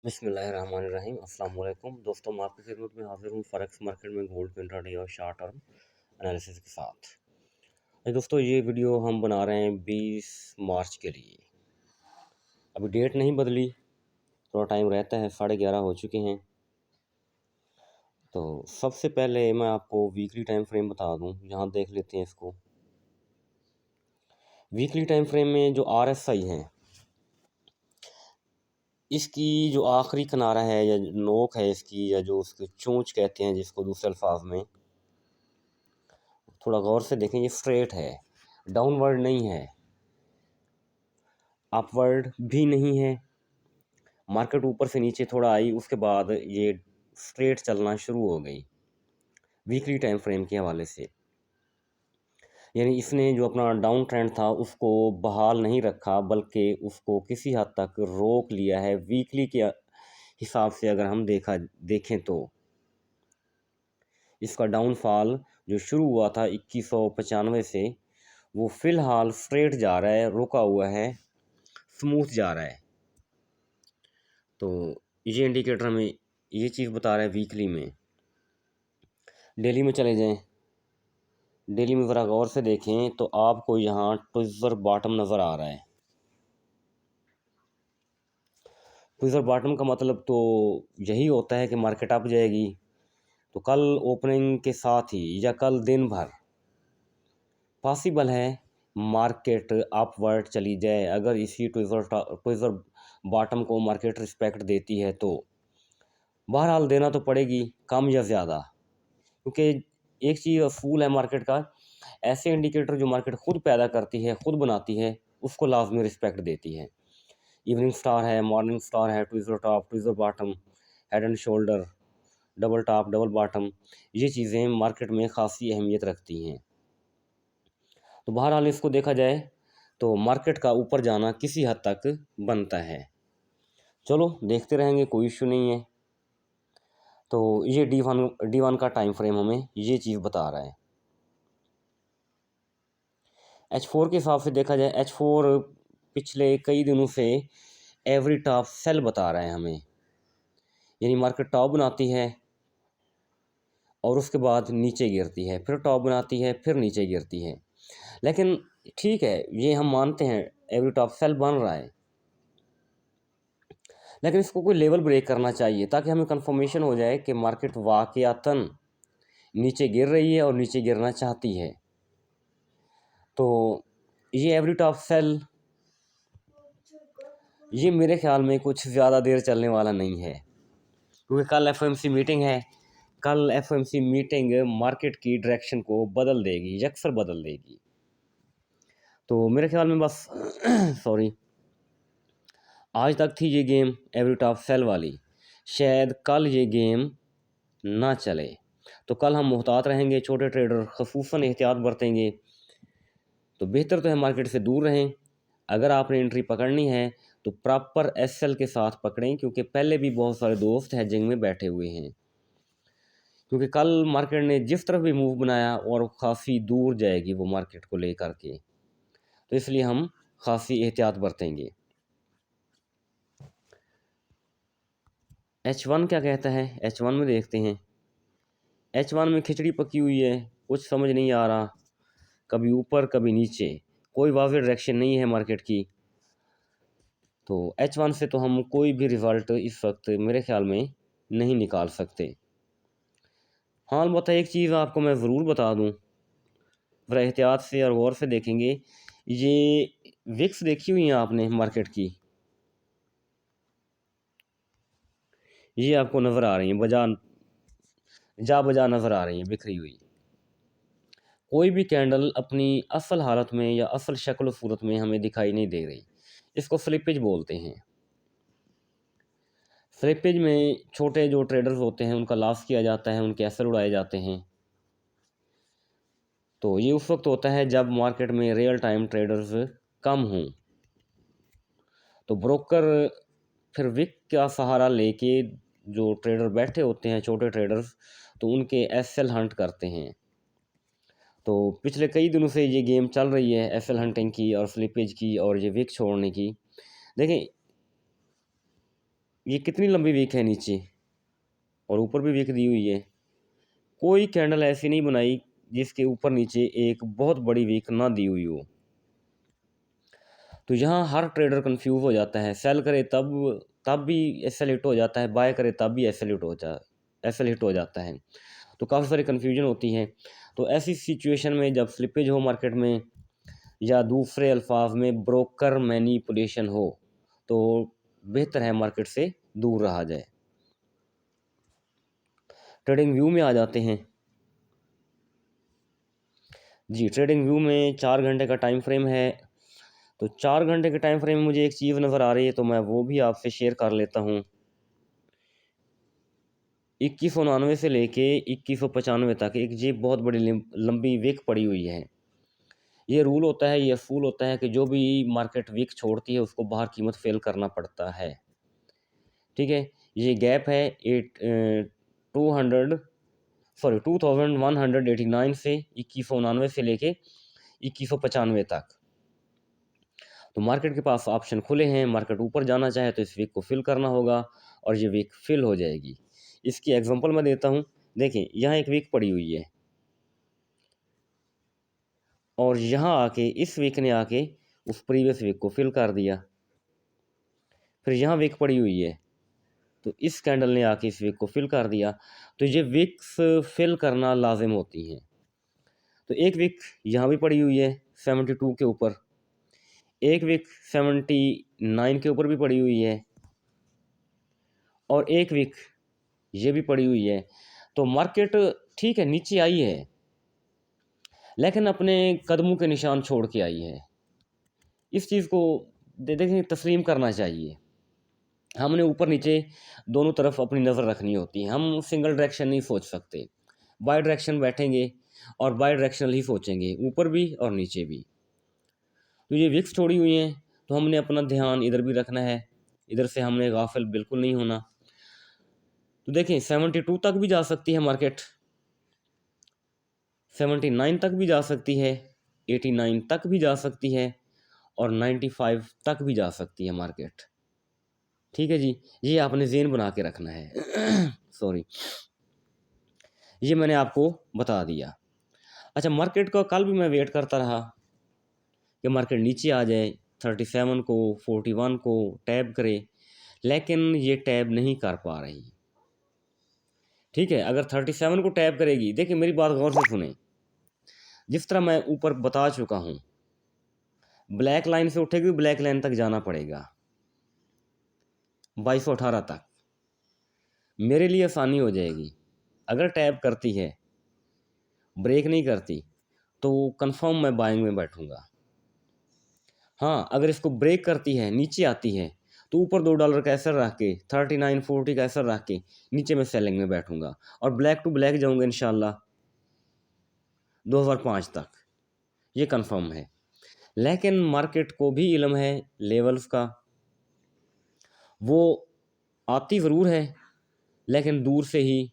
बिस्मिल्लाहिर्रहमानिर्रहीम। अस्सलाम वालेकुम दोस्तों, मैं आपकी खिदमत में हाजिर हूँ फॉरेक्स मार्केट में गोल्ड के इंट्राडे और शॉर्ट टर्म एनालिसिस के साथ। दोस्तों, ये वीडियो हम बना रहे हैं 20 मार्च के लिए। अभी डेट नहीं बदली, थोड़ा टाइम रहता है, 11:30 हो चुके हैं। तो सबसे पहले मैं आपको वीकली टाइम फ्रेम बता दूँ, यहाँ देख लेते हैं इसको। वीकली टाइम फ्रेम में जो RSI है, इसकी जो आखिरी किनारा है या नोक है इसकी, या जो उसकी चोंच कहते हैं जिसको दूसरे अल्फाज में, थोड़ा गौर से देखें, ये स्ट्रेट है, डाउनवर्ड नहीं है, अपवर्ड भी नहीं है। मार्केट ऊपर से नीचे थोड़ा आई, उसके बाद ये स्ट्रेट चलना शुरू हो गई वीकली टाइम फ्रेम के हवाले से। यानी इसने जो अपना डाउन ट्रेंड था उसको बहाल नहीं रखा, बल्कि उसको किसी हद तक रोक लिया है। वीकली के हिसाब से अगर हम देखें तो इसका डाउनफॉल जो शुरू हुआ था 2195 से, वो फ़िलहाल स्ट्रेट जा रहा है, रुका हुआ है, स्मूथ जा रहा है। तो ये इंडिकेटर हमें ये चीज़ बता रहा है वीकली में। डेली में चले जाएं, डेली में ज़रा गौर से देखें तो आपको यहाँ ट्विज़र बॉटम नज़र आ रहा है। ट्विज़र बॉटम का मतलब तो यही होता है कि मार्केट अप जाएगी, तो कल ओपनिंग के साथ ही या कल दिन भर पॉसिबल है मार्केट अपवर्ड चली जाए। अगर इसी ट्विज़र बॉटम को मार्केट रिस्पेक्ट देती है तो बहरहाल देना तो पड़ेगी, कम या ज़्यादा, क्योंकि एक चीज़ असूल है मार्केट का, ऐसे इंडिकेटर जो मार्केट खुद पैदा करती है, खुद बनाती है, उसको लाजमी रिस्पेक्ट देती है। इवनिंग स्टार है, मॉर्निंग स्टार है, tweezer top, tweezer bottom, head and shoulder, double top, double bottom, ये चीज़ें मार्केट में ख़ासी अहमियत रखती हैं। तो बहरहाल इसको देखा जाए तो मार्केट का ऊपर जाना किसी हद तक बनता है। चलो देखते रहेंगे, कोई इशू नहीं है। तो ये डी वन का टाइम फ्रेम हमें ये चीज़ बता रहा है। H4 के हिसाब से देखा जाए, H4 पिछले कई दिनों से एवरी टॉप सेल बता रहा है हमें। यानी मार्केट टॉप बनाती है और उसके बाद नीचे गिरती है, फिर टॉप बनाती है, फिर नीचे गिरती है। लेकिन ठीक है, ये हम मानते हैं एवरी टॉप सेल बन रहा है, लेकिन इसको कोई लेवल ब्रेक करना चाहिए ताकि हमें कंफर्मेशन हो जाए कि मार्केट वाकयातन नीचे गिर रही है और नीचे गिरना चाहती है। तो ये एवरी टॉप सेल, ये मेरे ख्याल में कुछ ज़्यादा देर चलने वाला नहीं है, क्योंकि कल एफओएमसी मीटिंग है। कल एफओएमसी मीटिंग मार्केट की डायरेक्शन को बदल देगी, यकसर बदल देगी। तो मेरे ख्याल में बस सॉरी, आज तक थी ये गेम एवरी टॉप सेल वाली, शायद कल ये गेम ना चले। तो कल हम मुहतात रहेंगे, छोटे ट्रेडर खसूसन एहतियात बरतेंगे। तो बेहतर तो है मार्केट से दूर रहें। अगर आपने एंट्री पकड़नी है तो प्रॉपर एसएल के साथ पकड़ें, क्योंकि पहले भी बहुत सारे दोस्त हेजिंग में बैठे हुए हैं। क्योंकि कल मार्केट ने जिस तरफ भी मूव बनाया और काफ़ी दूर जाएगी वो मार्केट को लेकर के, तो इसलिए हम खासी एहतियात बरतेंगे। H1 क्या कहता है, H1 में देखते हैं। H1 में खिचड़ी पकी हुई है, कुछ समझ नहीं आ रहा, कभी ऊपर कभी नीचे, कोई वाज़ेह डायरेक्शन नहीं है मार्केट की। तो H1 से तो हम कोई भी रिज़ल्ट इस वक्त मेरे ख्याल में नहीं निकाल सकते। हाँ, अलबत्ता एक चीज़ आपको मैं ज़रूर बता दूँ, ज़रा एहतियात से और गौर से देखेंगे। ये विक्स देखी हुई हैं आपने मार्केट की, ये आपको नज़र आ रही हैं, बजा नज़र आ रही हैं, बिखरी हुई। कोई भी कैंडल अपनी असल हालत में या असल शक्ल सूरत में हमें दिखाई नहीं दे रही, इसको स्लिपेज बोलते हैं। स्लिपेज में छोटे जो ट्रेडर्स होते हैं उनका लॉस किया जाता है, उनके एसेट उड़ाए जाते हैं। तो ये उस वक्त होता है जब मार्केट में रियल टाइम ट्रेडर्स कम हों। तो ब्रोकर फिर विक का सहारा लेके, जो ट्रेडर बैठे होते हैं छोटे ट्रेडर्स, तो उनके एसएल हंट करते हैं। तो पिछले कई दिनों से ये गेम चल रही है, एसएल हंटिंग की और स्लिपेज की और ये विक छोड़ने की। देखें, ये कितनी लंबी वीक है नीचे, और ऊपर भी वीक दी हुई है। कोई कैंडल ऐसी नहीं बनाई जिसके ऊपर नीचे एक बहुत बड़ी वीक ना दी हुई हो। तो यहाँ हर ट्रेडर कंफ्यूज हो जाता है, सेल करे तब भी एसएल हिट हो जाता है, बाय करे तब भी एसएल हिट हो जाता है। तो काफ़ी सारी कन्फ्यूजन होती है। तो ऐसी सिचुएशन में जब स्लिपेज हो मार्केट में, या दूसरे अल्फाज में ब्रोकर मैनिपुलेशन हो, तो बेहतर है मार्केट से दूर रहा जाए। ट्रेडिंग व्यू में आ जाते हैं जी। ट्रेडिंग व्यू में 4 घंटे का टाइम फ्रेम है। तो 4 घंटे के टाइम फ्रेम में मुझे एक चीज़ नज़र आ रही है, तो मैं वो भी आपसे शेयर कर लेता हूँ। 2199 से लेके 2195 तक एक ये बहुत बड़ी लंबी विक पड़ी हुई है। ये रूल होता है, ये असूल होता है कि जो भी मार्केट विक छोड़ती है उसको बाहर कीमत फेल करना पड़ता है। ठीक है, ये गैप है 2189 से 2199 से लेके 2195 तक। तो मार्केट के पास ऑप्शन खुले हैं, मार्केट ऊपर जाना चाहे तो इस वीक को फिल करना होगा, और ये वीक फिल हो जाएगी। इसकी एग्जांपल मैं देता हूँ। देखें, यहाँ एक वीक पड़ी हुई है, और यहाँ आके इस वीक ने आके उस प्रीवियस वीक को फिल कर दिया। फिर यहाँ वीक पड़ी हुई है, तो इस कैंडल ने आके इस वीक को फिल कर दिया। तो ये वीक्स फिल करना लाजिम होती हैं। तो एक वीक यहाँ भी पड़ी हुई है 72 के ऊपर, एक वीक 79 के ऊपर भी पड़ी हुई है, और एक वीक ये भी पड़ी हुई है। तो मार्केट ठीक है नीचे आई है, लेकिन अपने कदमों के निशान छोड़ के आई है। इस चीज़ को देखें, तस्लीम करना चाहिए। हमने ऊपर नीचे दोनों तरफ अपनी नज़र रखनी होती है। हम सिंगल डायरेक्शन नहीं सोच सकते, बाई डायरेक्शन बैठेंगे और बाई डायरेक्शनल ही सोचेंगे, ऊपर भी और नीचे भी। तो ये विक्स छोड़ी हुई हैं, तो हमने अपना ध्यान इधर भी रखना है, इधर से हमने गाफिल बिल्कुल नहीं होना। तो देखें, 72 तक भी जा सकती है मार्केट, 79 तक भी जा सकती है, 89 तक भी जा सकती है, और 95 तक भी जा सकती है मार्केट। ठीक है जी, ये आपने ज़हन बना के रखना है। सॉरी, ये मैंने आपको बता दिया। अच्छा, मार्केट का कल भी मैं वेट करता रहा कि मार्केट नीचे आ जाए, 37 को 41 को टैब करे, लेकिन ये टैब नहीं कर पा रही। ठीक है, अगर 37 को टैब करेगी, देखिए मेरी बात गौर से सुने, जिस तरह मैं ऊपर बता चुका हूँ, ब्लैक लाइन से उठेगी, ब्लैक लाइन तक जाना पड़ेगा 2218 तक। मेरे लिए आसानी हो जाएगी। अगर टैब करती है, ब्रेक नहीं करती, तो कंफर्म मैं बाइंग में बैठूंगा। हाँ, अगर इसको ब्रेक करती है, नीचे आती है, तो ऊपर $2 का असर रख के 39.40 का असर रख के नीचे मैं सेलिंग में बैठूंगा, और ब्लैक टू ब्लैक जाऊंगा इंशाल्लाह 2005 तक, ये कंफर्म है। लेकिन मार्केट को भी इल्म है लेवल्स का, वो आती ज़रूर है लेकिन दूर से ही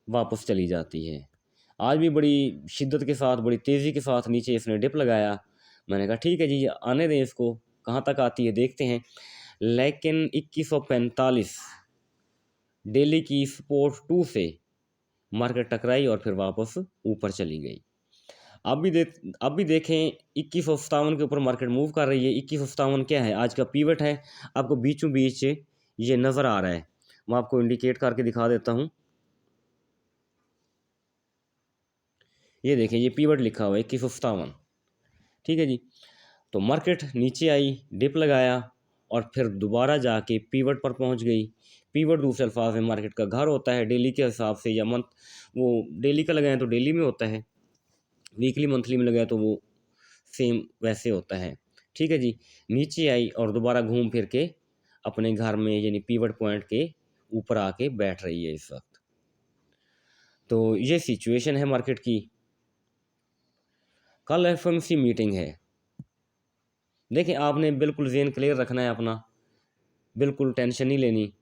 वापस चली जाती है। आज भी बड़ी शिद्दत के साथ, बड़ी तेज़ी के साथ नीचे इसने डिप लगाया। मैंने कहा ठीक है जी, आने दें इसको, कहाँ तक आती है देखते हैं। लेकिन 2145 डेली की सपोर्ट 2 से मार्केट टकराई और फिर वापस ऊपर चली गई। अब भी देखें, 2157 के ऊपर मार्केट मूव कर रही है। 2157 क्या है, आज का पीवट है। आपको बीचों बीच ये नज़र आ रहा है, मैं आपको इंडिकेट करके दिखा देता हूँ। ये देखें, ये पीवट लिखा हुआ है 2157। ठीक है जी, तो मार्केट नीचे आई, डिप लगाया, और फिर दोबारा जाके पीवट पर पहुंच गई। पीवट दूसरे अल्फाज में मार्केट का घर होता है डेली के हिसाब से, या मंथ, वो डेली का लगाएं तो डेली में होता है, वीकली मंथली में लगाए तो वो सेम वैसे होता है। ठीक है जी, नीचे आई और दोबारा घूम फिर के अपने घर में यानी पीवट पॉइंट के ऊपर आके बैठ रही है इस वक्त। तो ये सिचुएशन है मार्केट की। कल एफएमसी मीटिंग है। देखिए, आपने बिल्कुल ज़हन क्लियर रखना है अपना, बिल्कुल टेंशन नहीं लेनी।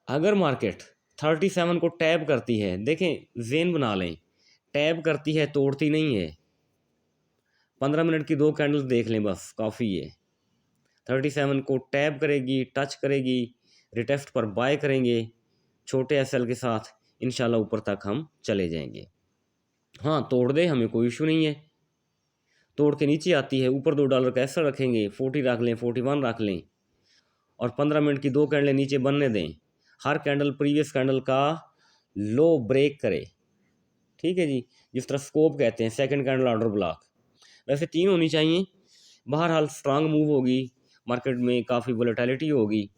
अगर मार्केट 37 को टैब करती है, देखें ज़हन बना लें, टैब करती है, तोड़ती नहीं है। 15 मिनट की 2 कैंडल्स देख लें, बस काफ़ी है। 37 को टैप करेगी, टच करेगी, रिटेस्ट पर बाय करेंगे छोटे एसएल के साथ, इंशाल्लाह ऊपर तक हम चले जाएंगे। हाँ, तोड़ दे हमें कोई इशू नहीं है, तोड़ के नीचे आती है, ऊपर $2 का एसएल रखेंगे, 40 रख लें, 41 रख लें, और 15 मिनट की 2 कैंडलें नीचे बनने दें। हर कैंडल प्रीवियस कैंडल का लो ब्रेक करे, ठीक है जी, जिस तरह स्कोप कहते हैं, सेकंड कैंडल ऑर्डर ब्लॉक, वैसे 3 होनी चाहिए। बहरहाल स्ट्रांग मूव होगी, मार्केट में काफ़ी वोलेटिलिटी होगी,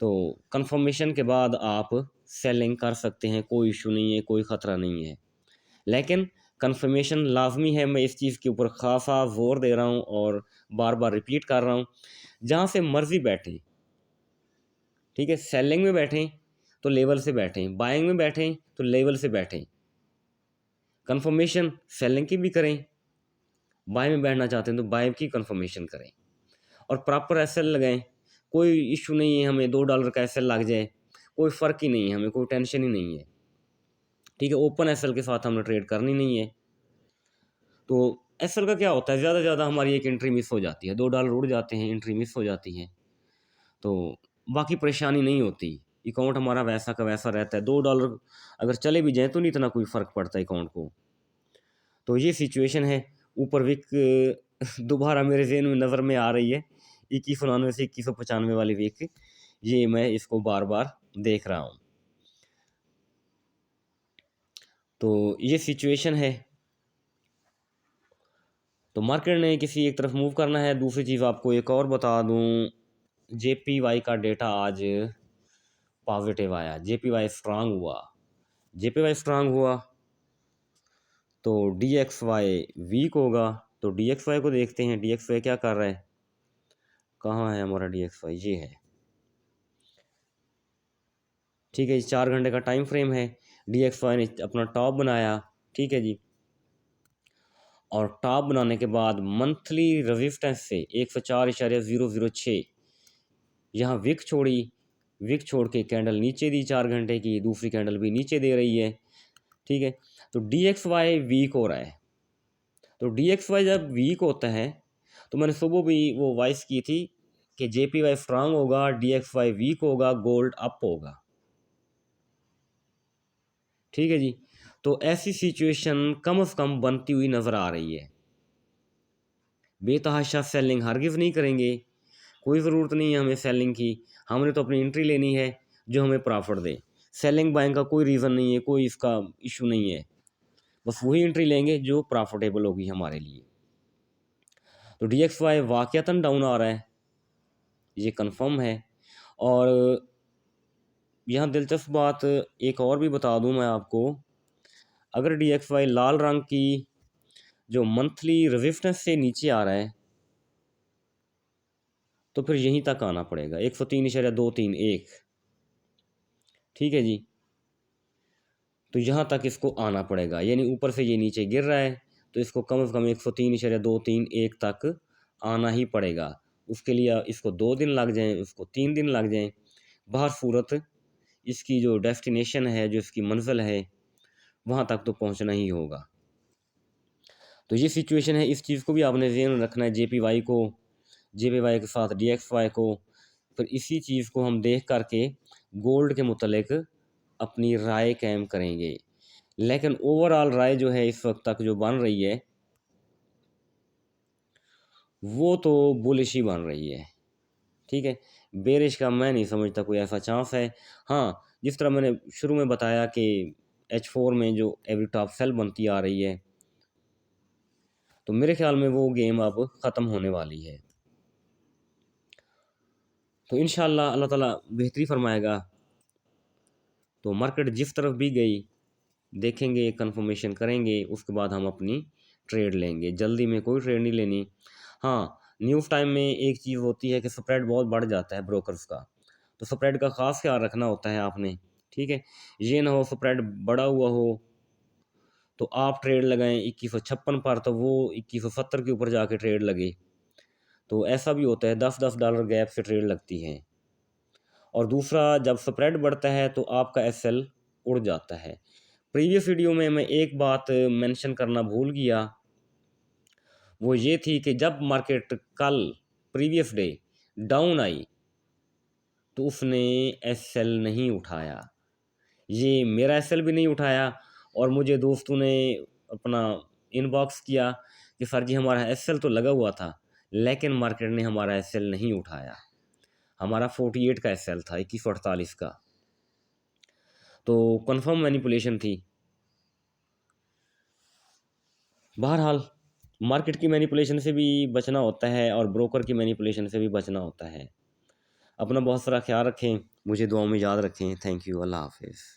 तो कंफर्मेशन के बाद आप सेलिंग कर सकते हैं, कोई इशू नहीं है, कोई ख़तरा नहीं है। लेकिन कंफर्मेशन लाजमी है, मैं इस चीज़ के ऊपर खासा जोर दे रहा हूँ और बार बार रिपीट कर रहा हूँ। जहाँ से मर्जी बैठें, ठीक है, सेलिंग में बैठें तो लेवल से बैठें, बाइंग में बैठें तो लेवल से बैठें, कंफर्मेशन सेलिंग की भी करें, बाय में बैठना चाहते हैं तो बाय की कंफर्मेशन करें, और प्रॉपर एसएल लगाएं। कोई इशू नहीं है, हमें $2 का एसएल लग जाए कोई फ़र्क ही नहीं है, हमें कोई टेंशन ही नहीं है, ठीक है। ओपन एसएल के साथ हमने ट्रेड करनी नहीं है। तो एसएल का क्या होता है, ज़्यादा से ज़्यादा हमारी एक एंट्री मिस हो जाती है, $2 उड़ जाते हैं, एंट्री मिस हो जाती है, तो बाकी परेशानी नहीं होती, अकाउंट हमारा वैसा का वैसा रहता है। $2 अगर चले भी जाएँ तो नहीं इतना कोई फ़र्क पड़ता है अकाउंट को। तो ये सिचुएशन है। ऊपर विक दोबारा मेरे ज़हन में नज़र में आ रही है, 2199 से 2195 वाली विक, ये मैं इसको बार बार देख रहा हूँ। तो ये सिचुएशन है। तो मार्केट ने किसी एक तरफ मूव करना है। दूसरी चीज़ आपको एक और बता दूँ, JPY का डेटा आज पॉजिटिव आया, JPY स्ट्रांग हुआ, JPY स्ट्रांग हुआ तो DXY वीक होगा। तो DXY को देखते हैं, DXY क्या कर रहा है, कहाँ है हमारा DXY, ये है, ठीक है जी। 4 घंटे का टाइम फ्रेम है, DXY ने अपना टॉप बनाया, ठीक है जी, और टॉप बनाने के बाद मंथली रेजिस्टेंस से 104.006 यहाँ विक छोड़ी, विक छोड़ के कैंडल नीचे दी 4 घंटे की, दूसरी कैंडल भी नीचे दे रही है, ठीक है। तो DXY वीक हो रहा है। तो DXY जब वीक होता है तो मैंने सुबह भी वो वॉइस की थी कि JPY स्ट्रांग होगा, DXY वीक होगा, गोल्ड अप होगा, ठीक है जी। तो ऐसी सिचुएशन कम से कम बनती हुई नज़र आ रही है। बेतहाशा सेलिंग हरगिज़ नहीं करेंगे, कोई ज़रूरत नहीं है हमें सेलिंग की, हमने तो अपनी एंट्री लेनी है जो हमें प्रॉफिट दे। सेलिंग बाइंग का कोई रीज़न नहीं है, कोई इसका इशू नहीं है, बस वही एंट्री लेंगे जो प्रॉफिटेबल होगी हमारे लिए। तो DXY वाक़यातन डाउन आ रहा है, ये कंफर्म है। और यहाँ दिलचस्प बात एक और भी बता दूँ मैं आपको, अगर DXY लाल रंग की जो मंथली रेजिस्टेंस से नीचे आ रहा है तो फिर यहीं तक आना पड़ेगा, 103.231, ठीक है जी। तो यहाँ तक इसको आना पड़ेगा, यानी ऊपर से ये नीचे गिर रहा है तो इसको कम से कम 103.231 तक आना ही पड़ेगा। उसके लिए इसको 2 दिन लग जाएं, उसको 3 दिन लग जाएं, बहर सूरत इसकी जो डेस्टिनेशन है, जो इसकी मंजिल है, वहाँ तक तो पहुँचना ही होगा। तो ये सिचुएशन है, इस चीज़ को भी आपने ज़हन में रखना है, JPY को, JPY के साथ DXY को। फिर इसी चीज़ को हम देख करके गोल्ड के मुतल्लिक अपनी राय कायम करेंगे। लेकिन ओवरऑल राय जो है इस वक्त तक जो बन रही है वो तो बुलिश ही बन रही है, ठीक है। बेरिश का मैं नहीं समझता कोई ऐसा चांस है। हाँ, जिस तरह मैंने शुरू में बताया कि H4 में जो एवरी टॉप सेल बनती आ रही है, तो मेरे ख्याल में वो गेम अब ख़त्म होने वाली है। तो इंशाल्लाह अल्लाह ताला बेहतरी फरमाएगा। तो मार्केट जिस तरफ भी गई देखेंगे, कंफर्मेशन करेंगे, उसके बाद हम अपनी ट्रेड लेंगे, जल्दी में कोई ट्रेड नहीं लेनी। हाँ, न्यूज़ टाइम में एक चीज़ होती है कि स्प्रेड बहुत बढ़ जाता है ब्रोकर्स का, तो स्प्रेड का ख़ास ख्याल रखना होता है आपने, ठीक है। ये ना हो स्प्रेड बढ़ा हुआ हो तो आप ट्रेड लगाएं 2156 पर, तो वो 2170 के ऊपर जाके ट्रेड लगे, तो ऐसा भी होता है, $10 गैप से ट्रेड लगती है। और दूसरा, जब स्प्रेड बढ़ता है तो आपका SL उड़ जाता है। प्रीवियस वीडियो में मैं एक बात मेंशन करना भूल गया, वो ये थी कि जब मार्केट कल प्रीवियस डे डाउन आई तो उसने एसएल नहीं उठाया। ये मेरा एसएल भी नहीं उठाया और मुझे दोस्तों ने अपना इनबॉक्स किया कि सर जी हमारा एसएल तो लगा हुआ था, लेकिन मार्केट ने हमारा एसएल नहीं उठाया। हमारा 48 का एसएल था, 2148 का। तो कंफर्म मैनिपुलेशन थी। बहरहाल मार्केट की मैनिपुलेशन से भी बचना होता है और ब्रोकर की मैनिपुलेशन से भी बचना होता है। अपना बहुत सारा ख्याल रखें, मुझे दुआओं में याद रखें। Thank you. अल्लाह हाफिज़।